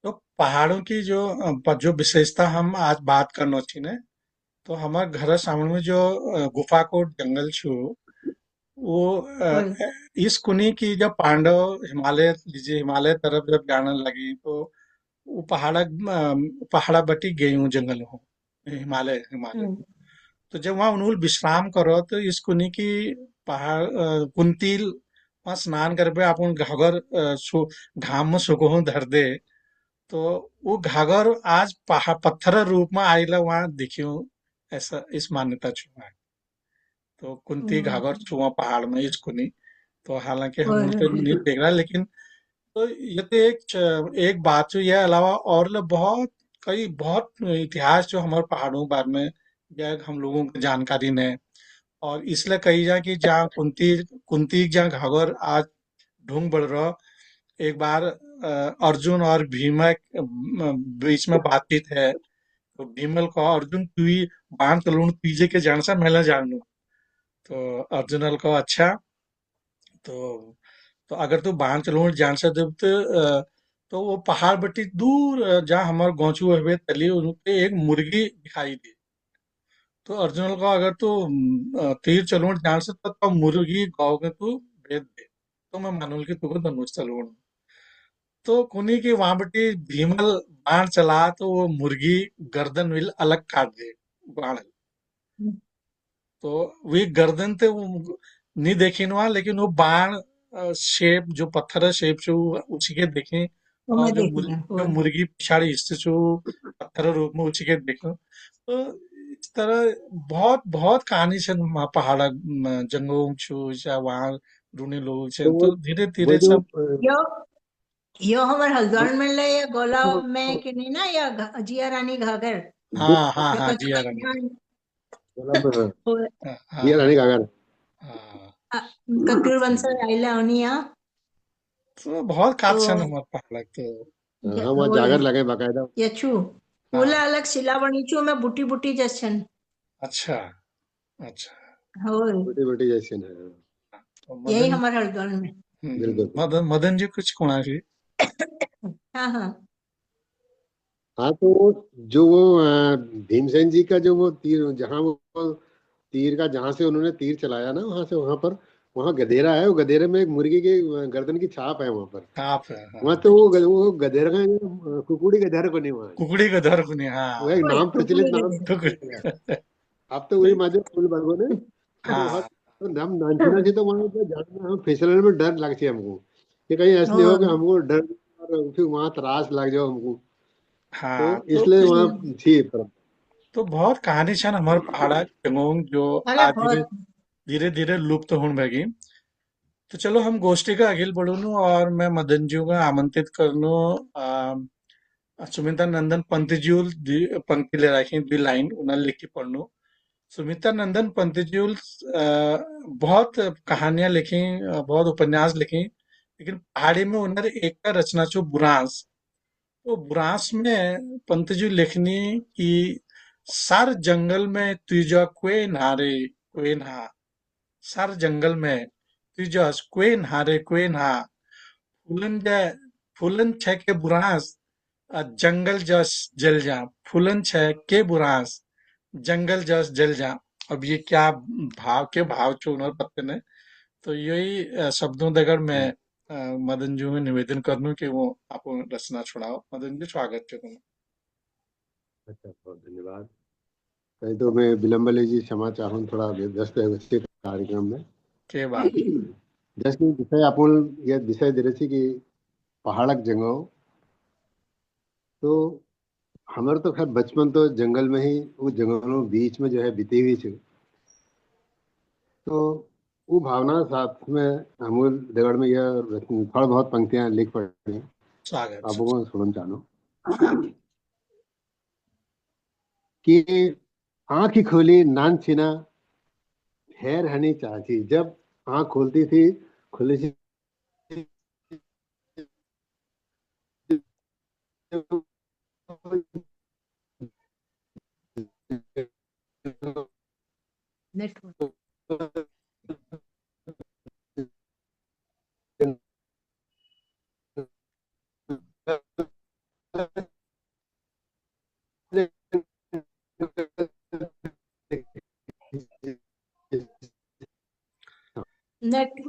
तो पहाड़ों की जो विशेषता हम आज बात करना चाहिए, तो हमारे घर सामने में जो गुफा कोट जंगल छू, वो ओए। इस कुनी की जब पांडव हिमालय लीजिए हिमालय तरफ जब जाने लगी, तो वो पहाड़ा बटी गई हूँ जंगल हूँ, हिमालय हिमालय। हम्म। तो जब वहाँ उन्होंने विश्राम करो, तो इस कुनी की कुंतील वहाँ स्नान कर पे आप घाघर घाम में सुगहो धर दे, तो वो घाघर आज पत्थर रूप में आइला वहाँ दिख्यो, ऐसा इस मान्यता छुआ है। तो कुंती घाघर हम्म। छुआ पहाड़ में इस कुनी। तो हालांकि हम ओए उन होए तो नहीं होए। देख रहा, लेकिन तो ये तो एक बात जो, यह अलावा और बहुत कई बहुत इतिहास जो हमारे पहाड़ों के बारे में या हम लोगों को जानकारी ने, और इसलिए कही जाए कि जहाँ कुंती कुंती जहाँ घाघर आज ढूंढ बढ़ रहा, एक बार अर्जुन और भीम बीच में बातचीत है, तो भीमल को अर्जुन तू ही बाण चलून तीजे के जान सा मैं जान लूं। तो अर्जुनल को अच्छा, तो अगर तू बाण चलून जान सा जब तो वो पहाड़ बटी दूर जहाँ हमारे गौचू हुए तली उनके एक मुर्गी दिखाई दी। तो अर्जुनल को अगर तू तीर चलून जान से तो मुर्गी गाँव के तू भेज दे, तो मैं मानूल की तुको धनुष चलून। तो कुनी की वहां बटी भीमल बाण चला, तो वो मुर्गी गर्दन विल अलग काट दे बाण। तो वे गर्दन ते वो नहीं देखी ना, लेकिन वो बाण शेप जो पत्थर है शेप जो उसी के देखे। वो और मैं देखना जो ओए। मुर्गी पिछाड़ी हिस्से जो पत्थर रूप में उसी के देखो, तो इस तरह बहुत बहुत कहानी से पहाड़ जंगलों छू या वहाँ रूने लोग छे, तो तो धीरे वो धीरे जो सब। यो यो हमर वो हल्द्वार में ले या गोला वो में कि नहीं ना, या जिया रानी घाघर दुख हाँ हाँ या हाँ, कछु जिया रानी का। कन्या मतलब ओए। हाँ हाँ ये हाँ रानी कागर। हाँ। कतुर वंश आइला ओनिया। तो बहुत तो खास है हमारे पहाड़ तो। हाँ वहाँ ओए जागर लगे बकायदा। यछु हाँ। फूला अलग सिला बनी छू मैं बुटी बुटी जसन। अच्छा अच्छा। ओए। छोटी छोटी जैसे है। तो यही हमारे हरिद्वार में। बिल्कुल। मदन जी कुछ कोना जी। हाँ हाँ। हाँ तो जो वो भीमसेन जी का जो वो तीर जहाँ वो तीर का जहाँ से उन्होंने तीर चलाया ना वहां से वहां पर वहां गधेरा है। वो गधेरे में एक मुर्गी के गर्दन की छाप है वहां पर। आप है हाँ। वहां तो वो गधेरा का कुकुड़ी गधेरा को नहीं वहां। कुकड़ी का धर कुनी वो एक हाँ। ओए नाम प्रचलित टुकड़ी नाम के कुकड़ी। हो गया। अब तो वही माजो फूल वर्गों ने तो वहाँ हाँ तो हम नानचुना से तो वहां पे जाने में हम फिसलने में डर लगती है हमको कि कहीं ऐसा नहीं हो कि ओए। हमको डर और फिर वहां त्रास लग जाओ हमको। तो हाँ। तो इसलिए वहाँ थी परंपरा। बहुत कहानी छन हमारे पहाड़ जंगों जो अरे आज धीरे बहुत। धीरे धीरे लुप्त होने लगी। तो चलो हम गोष्ठी का आगे बढ़ूनु, और मैं मदन जी को आमंत्रित करनु। सुमिता नंदन पंत जी पंक्ति ले रखी दी लाइन उन्हें लिख के पढ़नु। सुमिता नंदन पंत जी बहुत कहानियां लिखी, बहुत उपन्यास लिखी, लेकिन पहाड़ी में उन्हें एक का रचना छो बुरांस। तो बुरांस में पंत जी लिखनी कि सार जंगल में तुझा कोई नारे कोई नहा, सार जंगल में तुझा कोई नहारे कोई नहा, फूलन जाए फूलन छे के बुरांस जंगल जस जल जा, फूलन छे के बुरांस जंगल जस जल जा। अब ये क्या भाव के भाव चुनर पत्ते ने, तो यही शब्दों दगड़ मैं मदन जी में निवेदन करनू कि वो आप रचना छुड़ाओ। मदन जी स्वागत है तुम्हें। अच्छा बहुत धन्यवाद। कहीं तो मैं विलंब लीजिए क्षमा चाहूँ थोड़ा व्यस्त है वैसे कार्यक्रम में। के बात। जैसे विषय आपण ये विषय दे रहे थे कि पहाड़क जगह। तो हमारे तो खैर बचपन तो जंगल में ही वो जंगलों बीच में जो है बीती हुई थी। तो वो भावना साथ में अमूल दगड़ में यह थोड़ा बहुत पंक्तियां लिख पड़ी हैं। स्वागत है। आपको सुनना चाहूँ हाँ। कि आंख ही खोली नान छीना खैर हनी चाची जब आंख खोलती थी खुली सी नेटवर्क।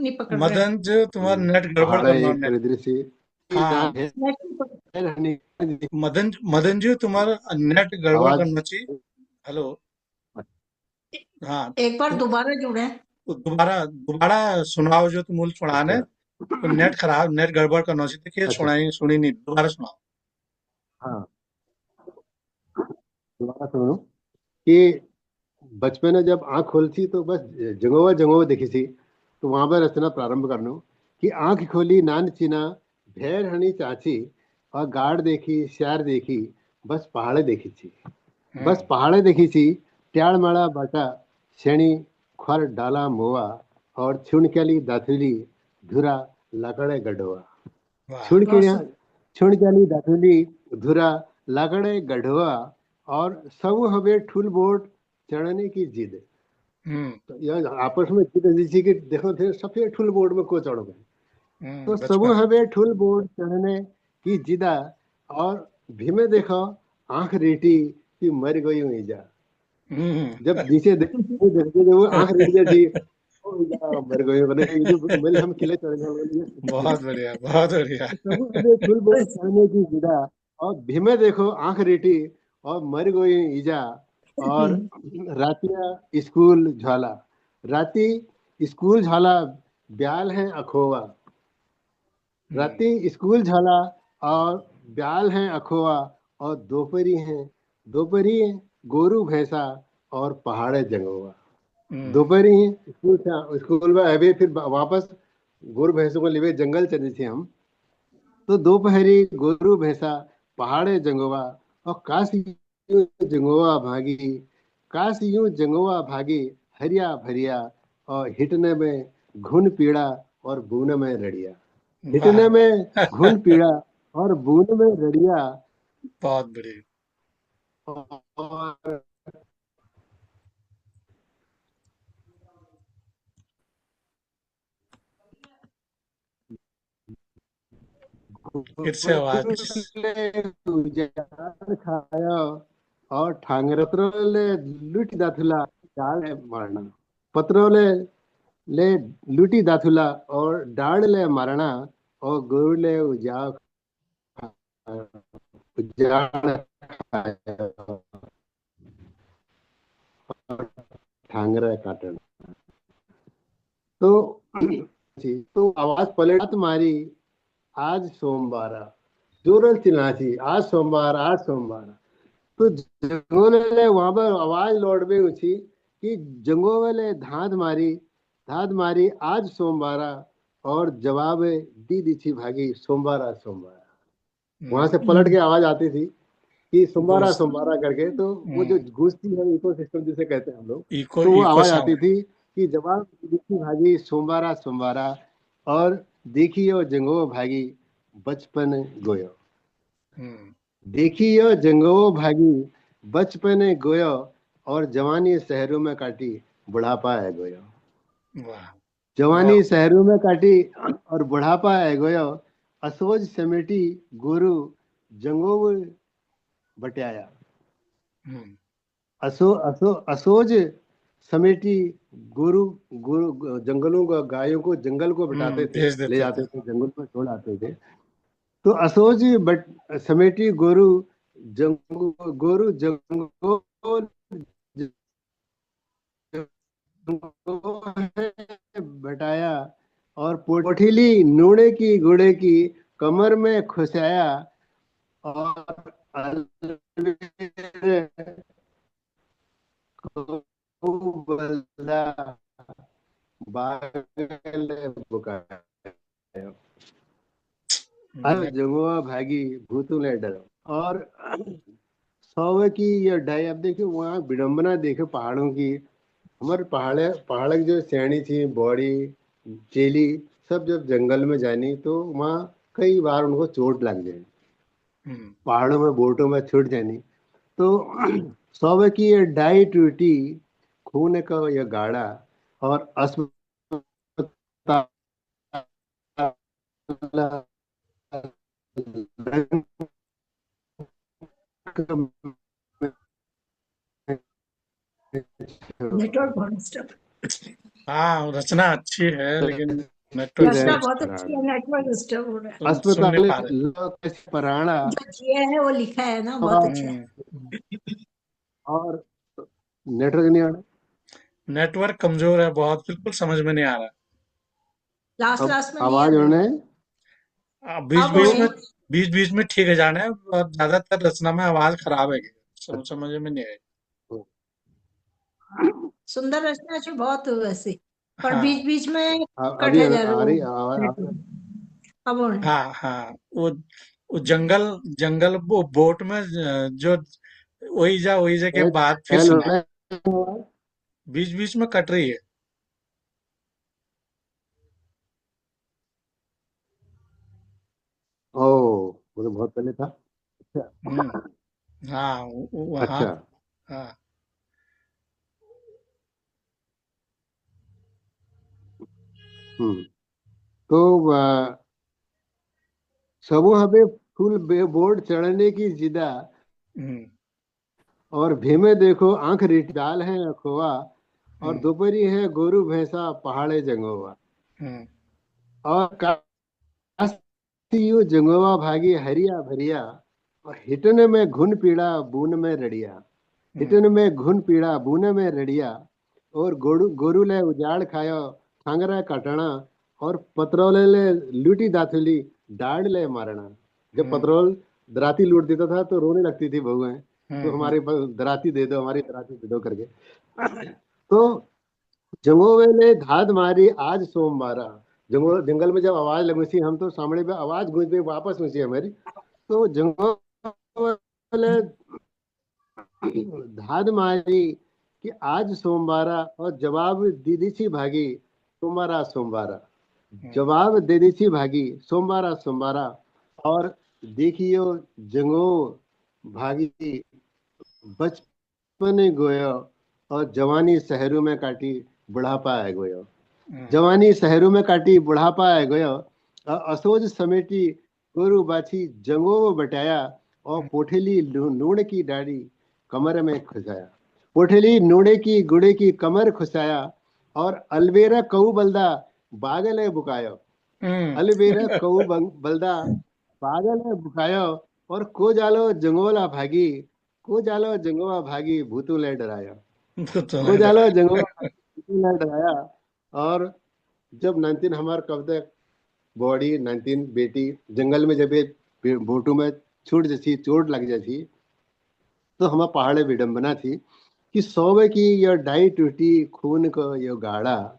नहीं पकड़ रहे हैं। मदन जो तुम्हारा नेट गड़बड़ पहाड़ करना एक नेट। तरह से हाँ, नेट नहीं पकड़। मदन मदन जी तुम्हारा नेट गड़बड़ आवाज। करना चाहिए। हेलो। हाँ। एक बार तुम दोबारा जुड़े। दोबारा दोबारा सुनाओ जो तुम मूल अच्छा। सुनाने। तो नेट खराब, नेट गड़बड़ करना चाहिए। देखिए अच्छा। सुनाई सुनी नहीं, दोबारा सुनाओ। हाँ, दोबारा सुनो कि बचपन में जब आंख खोलती तो बस जगोवा जगोवा देखी थी। तो वहां पर रचना प्रारंभ करनो कि आंख खोली नान चीना भैर हनी चाची और गाड़ देखी श्यार देखी बस पहाड़े देखी थी। बस हम्म। पहाड़े देखी थी ट्याड़ माड़ा बाटा शेणी खर डाला मोवा और छुणक्याली दाथुली धुरा लाकड़े गडवा। वाह। बहुत छुणकिया सुंदर। छुणक्याली दाथुली धुरा लाकड़े गढ़वा और सब हवे ठुल बोट चढ़ने की जिद। हम्म। तो यह आपस में जिद जैसी कि देखो थे सफेद ठुल बोर्ड में को चढ़ गए। तो सब बचपन। हवे ठुल बोर्ड चढ़ने की जिदा और भीमे देखो आंख रेटी कि मर गई हुई जा। जब नीचे देखते देखते जब वो आंख रेट जाती ओ जा मर गई बोले ये जो मेरे हम किले चढ़ गए बोले। बहुत बढ़िया, बहुत बढ़िया। सब हवे ठुल बोर्ड चढ़ने की जिदा और भीमे देखो आंख रेटी और मर गई ईजा। और रातिया स्कूल झाला राती स्कूल झाला ब्याल है अखोवा। हम्म। राती स्कूल झाला और ब्याल हैं अखोवा और दोपहरी हैं दोपहरी गोरू भैंसा और पहाड़े जंगोवा। हम्म। दोपहरी स्कूल था स्कूल में अभी फिर वापस गोरू भैंसों को लिए जंगल चले थे हम। तो दोपहरी गोरू भैंसा पहाड़े जंगोवा और काश यूं जंगोवा भागी काश यूं जंगोवा भागी हरिया भरिया और हिटने में घुन पीड़ा और बूने में रड़िया। वाह हिटने में वाह। घुन पीड़ा और बूंद में रड़िया। बहुत बढ़िया। और फिर से आवाज। उजाड़ खाया और ठांगरत्रोले लुट दाथुला डाल मारना पत्रोले ले लुटी दाथुला और डाड़ ले मारना और गोरले उजाड़ खाया और ठांगरा काटना। तो तो आवाज पलट मारी आज सोमवार जोरल चिल्लाची आज सोमवार। तो जंगोले वहां पर आवाज लौट में उठी कि जंगोले धाद मारी आज सोमवार और जवाब दी दीछी भागी सोमवार सोमवार। वहां से पलट के आवाज आती थी कि सोमवार घूस। सोमवार करके। तो वो जो गूंजती है इको सिस्टम जिसे कहते हैं हम लोग। इको तो वो इको आवाज आती साउंड। थी कि जवाब दीछी भागी सोमवार सोमवार और देखियो जंगो भागी बचपन गोयो। हम्म। देखियो जंगो भागी बचपन गोयो और जवानी शहरों में काटी बुढ़ापा है गोयो। वाह वाह। जवानी शहरों में काटी और बुढ़ापा है गोयो। असोज समेटी गुरु जंगो बटाया। हम्म। असोज समेटी गुरु गुरु जंगलों को गायों को जंगल को बिठाते थे भेज ले देते थे। जाते थे जंगल में छोड़ आते थे। तो असोज बट समेटी गोरु जंगो बटाया और पोठीली नूने की गुड़े की कमर में खुसाया और अलवेर को बल्ला बागल बुकाया। अरे नेट। जमुआ भागी भूतू ने डरो। और सौवे की ये ढाई अब देखिए वहाँ विडंबना देखो पहाड़ों की। हमारे पहाड़ की जो सैनी थी बॉडी चेली सब जब जंगल में जानी तो वहाँ कई बार उनको चोट लग जाए। हम्म। पहाड़ों में बोटों में छूट जानी। तो सौवे की ये डाई टूटी खून का ये गाढ़ा और अस्पताल नेटवर्क बहुत डिस्टर्ब। हाँ, रचना अच्छी है लेकिन नेटवर्क रचना स्लो बहुत चल अच्छी पराणा है, नेटवर्क डिस्टर्ब हो रहा है। सुन नहीं अस्पताल पा रहे। पराणा जो जिया है वो लिखा है ना, बहुत अच्छा है। हम्म। और नेटवर्क नहीं आ रहा। नेटवर्क कमजोर है बहुत, बिल्कुल समझ में नहीं आ रहा। लास्ट अब लास्ट में नहीं आवाज आ रहा होने। है। बीच अब बीच होने। में, बीच बीच में ठीक है जाना है, और ज्यादातर रचना में आवाज खराब है, समझ में नहीं आई। सुंदर रचना છે बहुत वैसे, पर बीच हाँ बीच में कट अभी है जा आ वो रही आवाज। नेटवर्क। अब होने। हाँ हाँ, वो जंगल, जंगल वो बोट में जो वही जा के बात फिर फैल सुना। होने आवाज। बीच बीच में कट रही है। ओ, वो तो बहुत पहले था। अच्छा। हाँ वहाँ। अच्छा। हाँ। हम्म। तो समूह में फुल बोर्ड चढ़ने की जिदा, हम्म। और भीमे देखो आंख रिट डाल है अखवा, और हम्म। दोपहरी है गोरु भैंसा पहाड़े जंगोवा, हम्म। और कासियो जंगोवा भागी हरिया भरिया, और हिटन में घुन पीड़ा बून में रड़िया, हम्म। हिटन में घुन पीड़ा बून में रड़िया, और गोरु गोरु ले उजाड़ खायो खांगरा काटना, और पत्रोले ले लूटी दाथुली डाड़ ले मारना। जब हम्म। पत्रोल दराती लूट देता था तो रोने लगती थी बहुएं, तो हम्म। हमारे पास दराती दे दो, हमारी दराती दे दो करके। तो जंगों ने धाद मारी आज सोमवारा, जंगल में जब आवाज लगूसी, हम तो सामने पे आवाज गूंज पे वापस गूंजी हमारी। तो जंगों ने धाद मारी कि आज सोमवारा, और जवाब दे दी थी भागी सोमवारा सोमवारा, हम्म। जवाब दे दी थी भागी सोमवारा सोमवारा, और देखियो जंगो भागी बचपन गोयो, और जवानी शहरों में काटी बुढ़ापा आ गयो, हम्म। जवानी शहरों में काटी बुढ़ापा आ गयो, असोज समेटी गोरु बाछी जंगो बटाया, और पोठेली नूण की डाड़ी कमर में खुसाया, पोठेली नूणे की गुड़े की कमर खुसाया, और अलबेरा कऊ बलदा बागल है बुकायो, हम्म। अलबेरा कऊ बलदा बागल है बुकायो, और को जालो जंगोला भागी, को जालो जंगोला भागी भूतू ले डराया, तो को नहीं जालो डरा। जंगोला भागी भूतू ले डराया। और जब 19 हमार कब तक बॉडी 19 बेटी जंगल में जब ये बोटू में छूट जैसी चोट लग जाती, तो हमारे पहाड़े विडंबना थी कि सौवे की यह डाई टूटी खून को यो गाड़ा,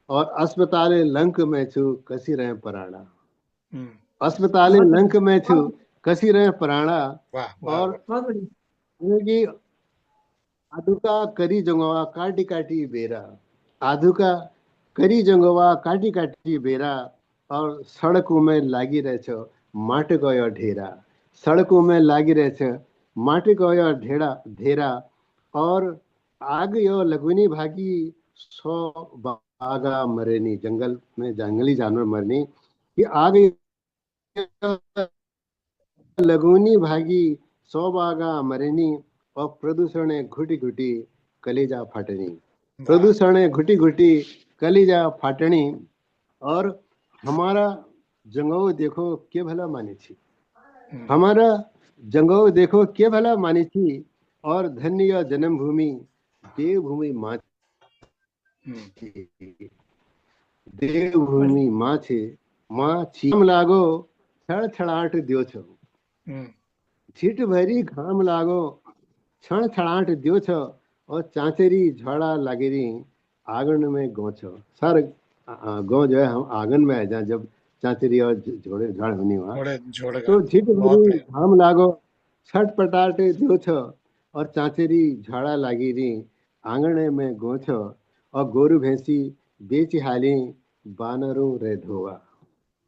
और अस्पताल लंक में छू कसी रहे पराणा, हम्म। अस्पताल बहुत लंक में छू बहुत कसी रहे पराणा, वाह वाह और वाह। बहुत बढ़िया। कि आधुका करी जंगवा काटी काटी बेरा, आधुका करी जंगवा काटी काटी बेरा, और सड़कों में लागी रहे छो माट को यो ढेरा, सड़कों में लागी रहे छो माट को यो ढेरा ढेरा, और आग यो लगुनी भागी सौ बागा मरेनी, जंगल में जंगली जानवर मरनी कि आग यो लगुनी भागी सौ बागा मरेनी, और प्रदूषण घुटी घुटी कलेजा फाटनी, वाह। प्रदूषण घुटी घुटी कलेजा फाटनी, और हमारा जंगो देखो के भला मानी थी, हम्म। हमारा जंगो देखो के भला मानी थी, और धन्य जन्मभूमि देवभूमि माँ हम्म। थी, बढ़िया। देवभूमि माँ छे, माँ छीम लागो छड़ छड़ाट दियो छो, हम्म। छीट भरी घाम लागो क्षण छड़ाट दियो छ, और चांचेरी झड़ा लागेरी आंगन में गो छ। सर गो जो है हम आंगन में है, जहाँ जब चांचेरी और झोड़े झाड़ होनी हुआ, थोड़े जोड़ेगा। तो झिट बहुत भरी बढ़िया। घाम लागो छट पटाट दियो छ, और चांचेरी झाड़ा लागेरी आंगन में गो छ, और गोरु भैंसी बेच हाली बानरों रे धोवा,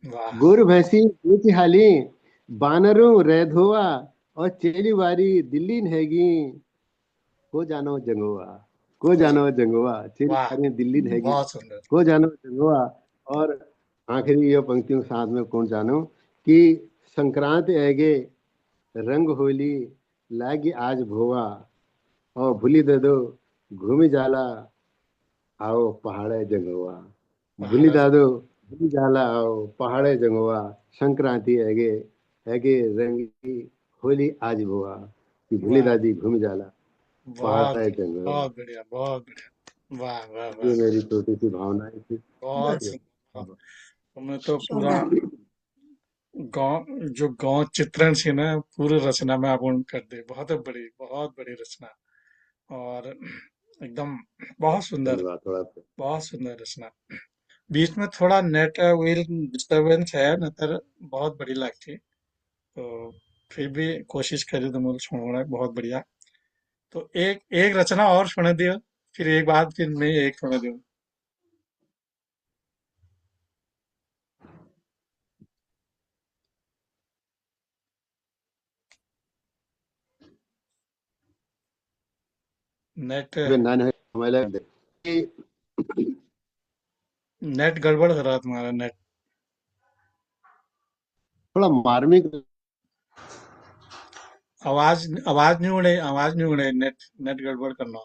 वाह। गोरु भैंसी बेच हाली बानरों रे धोवा, और चेली बारी दिल्ली हैगी को जानो जंगुआ, को खोज। जानो जंगुआ, चेरी वाह। बारी दिल्ली हैगी बहुत सुंदर। को जानो जंगुआ। और आखिरी ये पंक्तियों के साथ में कौन जानो कि संक्रांति ऐगे रंग होली लागी आज भोवा, और भूली दे दो घूमी जाला आओ पहाड़े जंगुआ, भूली पहाड़। दादो भूली जाला आओ पहाड़े जंगवा, संक्रांति हैगे, हैगे रंगी, होली आज बुआ, कि भूली वाह, दादी घूम जाला बहुत पहाड़े जंगवा। बहुत बढ़िया, बहुत बढ़िया। वाह वाह वाह। ये मेरी छोटी सी भावनाएं थी। बहुत बस। सुंदर। तुमने तो पूरा शानदार। गांव, जो गांव चित्रण थी ना, पूरी रचना में आप कर दे। बहुत बड़ी रचना। और एकदम बहुत सुंदर, धन्यवाद थोड़ा सा। बहुत सुंदर रचना। बीच में थोड़ा नेट व्हील डिस्टरबेंस है, न तर बहुत बड़ी लगती। तो फिर भी कोशिश करी तो मुझे सुनना बहुत बढ़िया। तो एक एक रचना और सुना दियो, फिर एक बात, फिर मैं एक सुना दूं। नेट वे नान है हमारे कि नेट गड़बड़ कर रहा तुम्हारा नेट। थोड़ा मार्मिक। आवाज आवाज नहीं उड़े, आवाज नहीं उड़े, नेट नेट गड़बड़ करना।